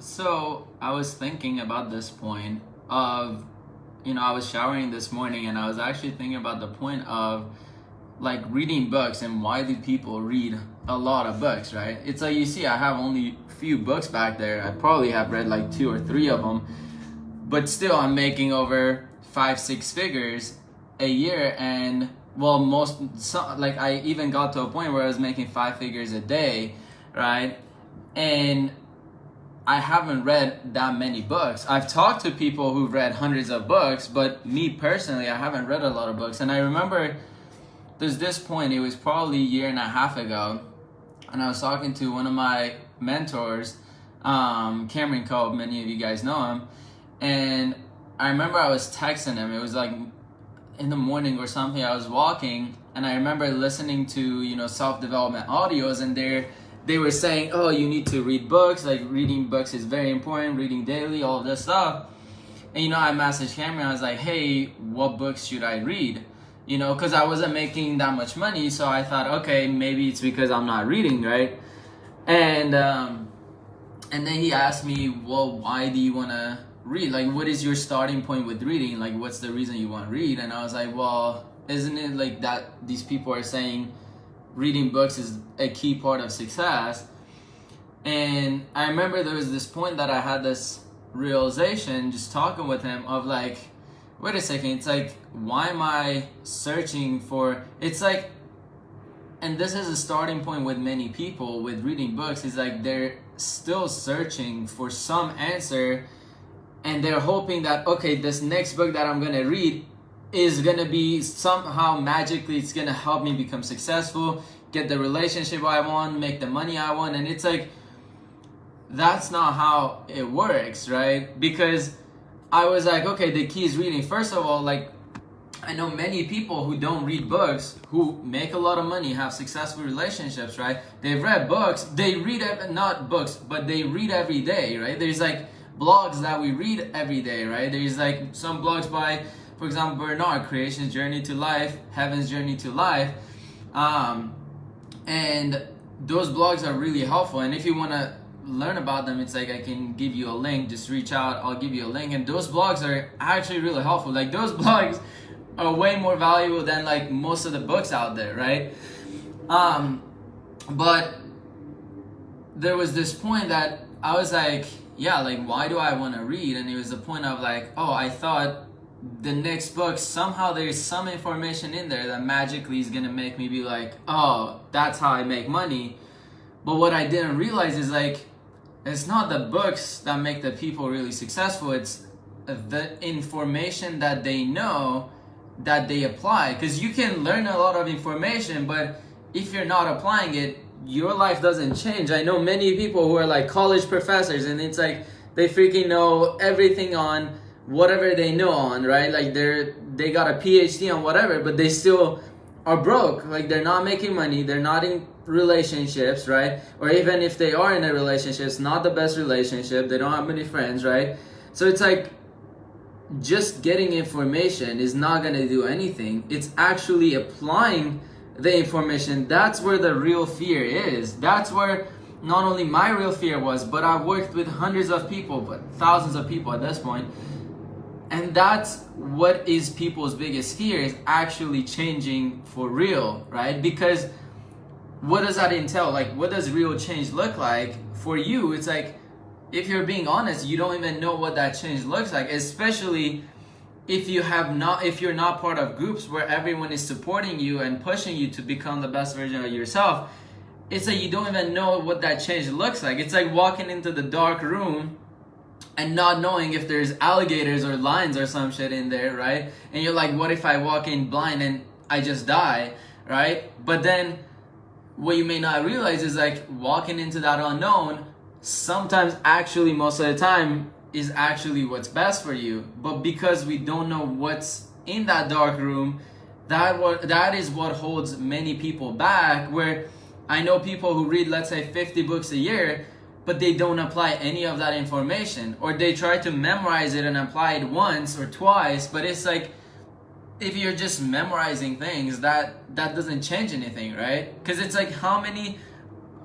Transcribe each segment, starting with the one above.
So I was thinking about this point of, I was showering this morning and I was actually thinking about the point of like reading books and why do people read a lot of books, right? It's like you see, I have only a few books back there. I probably have read like two or three of them, but still I'm making over 5-6 figures a year. And well, like I even got to a point where I was making 5 figures a day, right? And I haven't read that many books. I've talked to people who've read hundreds of books, but me personally, I haven't read a lot of books. And I remember there's this point, it was probably a year and a half ago, and I was talking to one of my mentors, Cameron Cope, many of you guys know him, and I remember I was texting him. It was like in the morning or something. I was walking, and I remember listening to, self-development audios, and they were saying, oh, you need to read books, like reading books is very important, reading daily, all this stuff. And I messaged Cameron, I was like, hey, what books should I read? Because I wasn't making that much money, so I thought, okay, maybe it's because I'm not reading, right? And then he asked me, well, why do you want to read? Like, what is your starting point with reading? Like, what's the reason you want to read? And I was like, well, isn't it like that these people are saying reading books is a key part of success? And I remember there was this point that I had this realization just talking with him of like, wait a second, it's like, why am I searching for, it's like, and this is a starting point with many people with reading books, is like they're still searching for some answer, and they're hoping that, okay, this next book that I'm gonna read is gonna be somehow magically, it's gonna help me become successful, get the relationship I want, make the money I want. And it's like, that's not how it works, right? Because I was like, okay, the key is reading. First of all, like, I know many people who don't read books, who make a lot of money, have successful relationships, right? They've read books, they read, not books, but they read every day, right? There's like blogs that we read every day, right? There's like some blogs by, for example, Bernard, Creation's Journey to Life, Heaven's Journey to Life. And those blogs are really helpful. And if you want to learn about them, it's like I can give you a link, just reach out, I'll give you a link. And those blogs are actually really helpful. Like, those blogs are way more valuable than like most of the books out there, right? But there was this point that I was like, yeah, like, why do I want to read? And it was the point of like, oh, I thought the next book, somehow there's some information in there that magically is gonna make me be like, oh, that's how I make money. But what I didn't realize is like, it's not the books that make the people really successful, it's the information that they know that they apply. Because you can learn a lot of information, but if you're not applying it, your life doesn't change. I know many people who are like college professors, and it's like they freaking know everything on whatever they know on, right? Like they got a PhD on whatever, but they still are broke. Like, they're not making money, they're not in relationships, right? Or even if they are in a relationship, it's not the best relationship, they don't have many friends, right? So it's like, just getting information is not going to do anything. It's actually applying the information. That's where the real fear is. That's where not only my real fear was, but I've worked with hundreds of people, but thousands of people at this point. And that's what is people's biggest fear, is actually changing for real, right? Because what does that entail? Like, what does real change look like for you? It's like, if you're being honest, you don't even know what that change looks like, especially if you're not part of groups where everyone is supporting you and pushing you to become the best version of yourself. It's like you don't even know what that change looks like. It's like walking into the dark room and not knowing if there's alligators or lions or some shit in there, right? And you're like, what if I walk in blind and I just die, right? But then what you may not realize is like, walking into that unknown sometimes, actually most of the time, is actually what's best for you. But because we don't know what's in that dark room, that is what holds many people back. Where I know people who read, let's say, 50 books a year, but they don't apply any of that information, or they try to memorize it and apply it once or twice. But it's like, if you're just memorizing things, that doesn't change anything, right? Because it's like, how many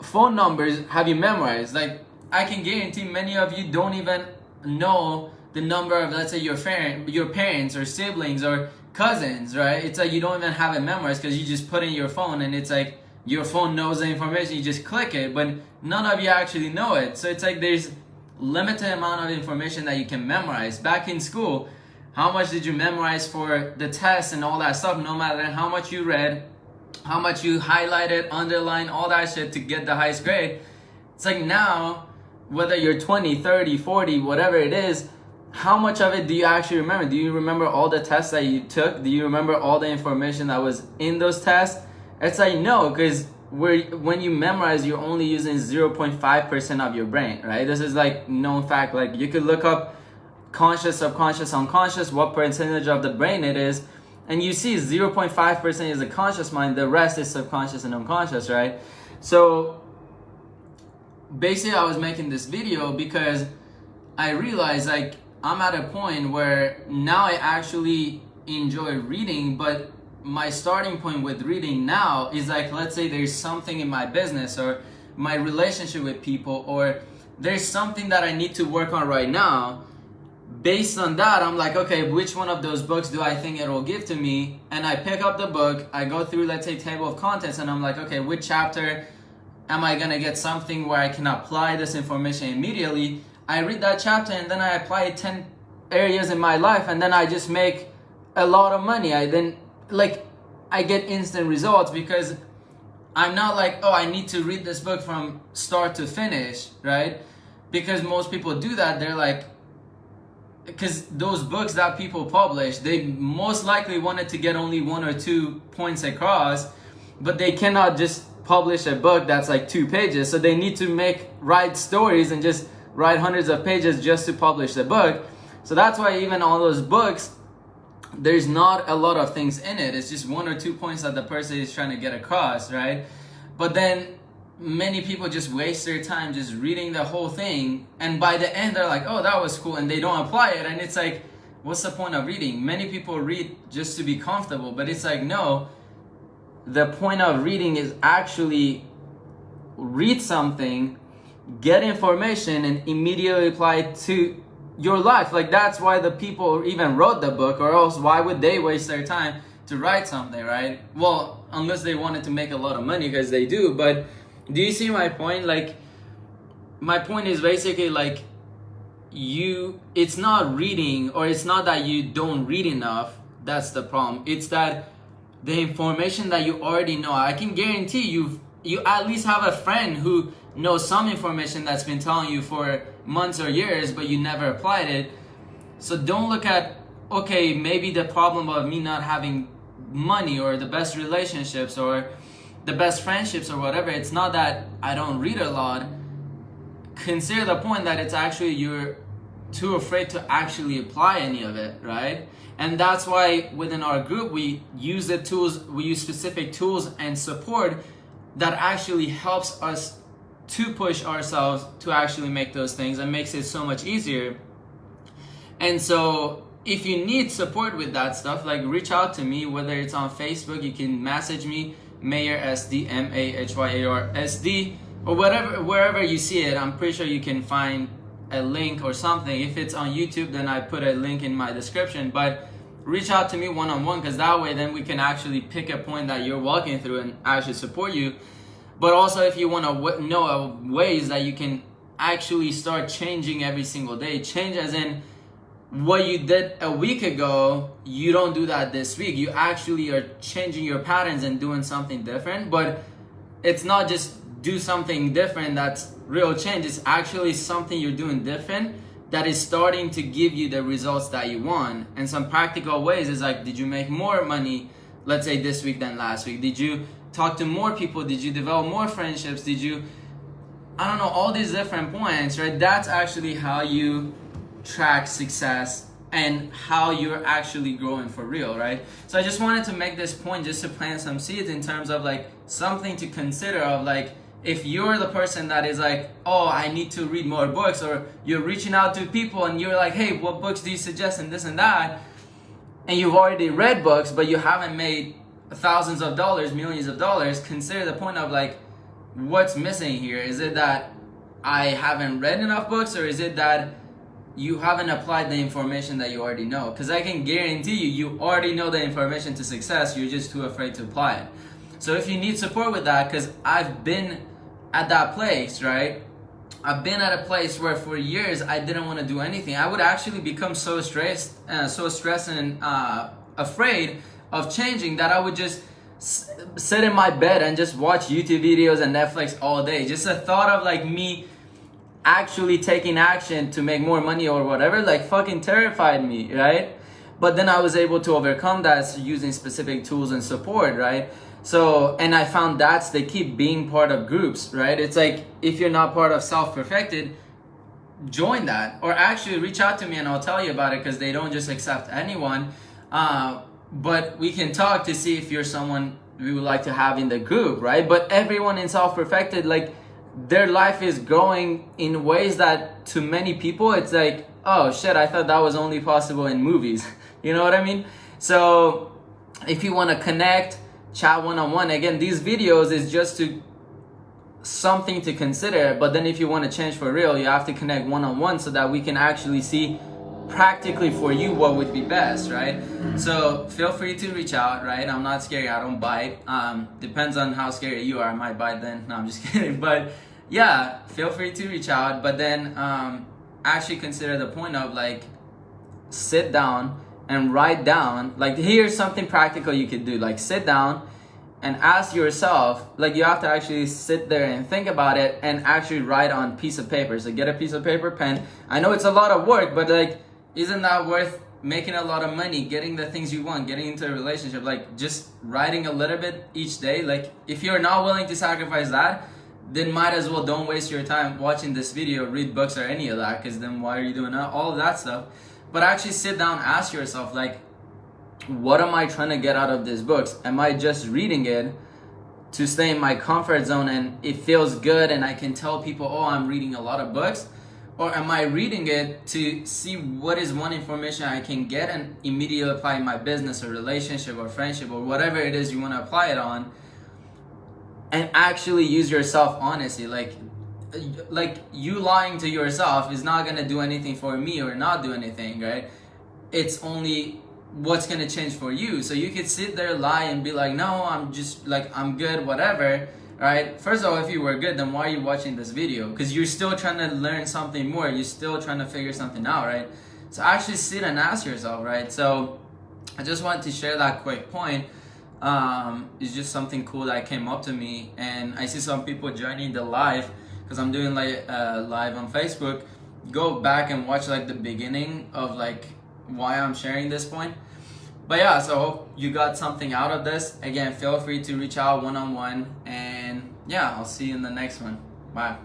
phone numbers have you memorized? Like, I can guarantee many of you don't even know the number of, let's say, your parents or siblings or cousins, right? It's like you don't even have it memorized because you just put in your phone, and it's like your phone knows the information, you just click it, but none of you actually know it. So it's like there's limited amount of information that you can memorize. Back in school, how much did you memorize for the test and all that stuff? No matter how much you read, how much you highlighted, underlined, all that shit to get the highest grade. It's like now, whether you're 20, 30, 40, whatever it is, how much of it do you actually remember? Do you remember all the tests that you took? Do you remember all the information that was in those tests? It's like no, because when you memorize, you're only using 0.5% of your brain, right? This is like known fact. Like you could look up conscious, subconscious, unconscious, what percentage of the brain it is, and you see 0.5% is the conscious mind, the rest is subconscious and unconscious, right? So basically I was making this video because I realized like I'm at a point where now I actually enjoy reading, but my starting point with reading now is like, let's say there's something in my business or my relationship with people, or there's something that I need to work on right now. Based on that, I'm like, okay, which one of those books do I think it will give to me? And I pick up the book, I go through, let's say, table of contents, and I'm like, okay, which chapter am I gonna get something where I can apply this information immediately? I read that chapter and then I apply it 10 areas in my life, and then I just make a lot of money. I get instant results because I'm not like, oh, I need to read this book from start to finish, right? Because most people do that. They're like, because those books that people publish, they most likely wanted to get only 1 or 2 points across, but they cannot just publish a book that's like 2 pages. So they need to write stories and just write hundreds of pages just to publish the book. So that's why even all those books, there's not a lot of things in it. It's just 1 or 2 points that the person is trying to get across, right? But then many people just waste their time just reading the whole thing, and by the end they're like, oh, that was cool, and they don't apply it. And it's like, what's the point of reading? Many people read just to be comfortable, but it's like, no, the point of reading is actually read something, get information, and immediately apply it to your life. Like that's why the people even wrote the book, or else why would they waste their time to write something, right? Well, unless they wanted to make a lot of money, because they do. But do you see my point? Like my point is basically like it's not reading, or it's not that you don't read enough. That's the problem. It's that the information that you already know, I can guarantee you at least have a friend who knows some information that's been telling you for months or years, but you never applied it. So don't look at, okay, maybe the problem of me not having money or the best relationships or the best friendships or whatever. It's not that I don't read a lot. Consider the point that it's actually you're too afraid to actually apply any of it, right? And that's why within our group we use specific tools and support that actually helps us to push ourselves to actually make those things, and makes it so much easier. And so if you need support with that stuff, like reach out to me, whether it's on Facebook, you can message me, Mahyar SD, Mahyar SD, or wherever you see it. I'm pretty sure you can find a link or something. If it's on YouTube, then I put a link in my description. But reach out to me one-on-one, because that way then we can actually pick a point that you're walking through and actually support you. But also, if you want to know ways that you can actually start changing every single day, change as in what you did a week ago, you don't do that this week. You actually are changing your patterns and doing something different. But it's not just do something different that's real change. It's actually something you're doing different that is starting to give you the results that you want. And some practical ways is like, did you make more money, let's say this week than last week? Did you talk to more people? Did you develop more friendships? Did you, I don't know, all these different points, right? That's actually how you track success and how you're actually growing for real, right? So I just wanted to make this point just to plant some seeds in terms of like something to consider of like, if you're the person that is like, oh, I need to read more books, or you're reaching out to people and you're like, hey, what books do you suggest and this and that, and you've already read books but you haven't made thousands of dollars, millions of dollars, consider the point of like, what's missing here? Is it that I haven't read enough books, or is it that you haven't applied the information that you already know? Because I can guarantee you already know the information to success, you're just too afraid to apply it. So if you need support with that, because I've been at that place, right? I've been at a place where for years I didn't want to do anything. I would actually become so stressed and afraid of changing that I would just sit in my bed and just watch YouTube videos and Netflix all day. Just a thought of like me actually taking action to make more money or whatever, like fucking terrified me, right? But then I was able to overcome that using specific tools and support, right? So, and I found that's the key, being part of groups, right? It's like, if you're not part of Self-Perfected, join that, or actually reach out to me and I'll tell you about it, because they don't just accept anyone. But we can talk to see if you're someone we would like to have in the group, right? But everyone in Self-Perfected, like, their life is growing in ways that to many people, it's like, oh shit, I thought that was only possible in movies. You know what I mean? So if you want to connect, chat one-on-one, again, these videos is just to something to consider. But then if you want to change for real, you have to connect one-on-one so that we can actually see practically for you what would be best, right? So feel free to reach out, right? I'm not scary, I don't bite. Depends on how scary you are, I might bite then. No, I'm just kidding. But yeah, feel free to reach out. But then actually consider the point of like, sit down and write down, like, here's something practical you could do. Like, sit down and ask yourself, like, you have to actually sit there and think about it and actually write on piece of paper. So get a piece of paper, pen. I know it's a lot of work, but like, isn't that worth making a lot of money, getting the things you want, getting into a relationship? Like, just writing a little bit each day. Like, if you're not willing to sacrifice that, then might as well don't waste your time watching this video, read books or any of that, because then why are you doing all of that stuff? But actually sit down, ask yourself, like, what am I trying to get out of these books? Am I just reading it to stay in my comfort zone and it feels good and I can tell people, oh, I'm reading a lot of books? Or am I reading it to see what is one information I can get and immediately apply in my business or relationship or friendship or whatever it is you want to apply it on, and actually use your self-honesty? Like you lying to yourself is not going to do anything for me or not do anything, right? It's only what's going to change for you. So you could sit there, lie and be like, no, I'm just like, I'm good, whatever, right? First of all, if you were good, then why are you watching this video? Because you're still trying to learn something more. You're still trying to figure something out, right? So actually sit and ask yourself, right? So I just wanted to share that quick point. It's just something cool that came up to me, and I see some people joining the live, because I'm doing like live on Facebook. Go back and watch like the beginning of like why I'm sharing this point. But yeah, so hope you got something out of this. Again, feel free to reach out one-on-one, and yeah, I'll see you in the next one. Bye.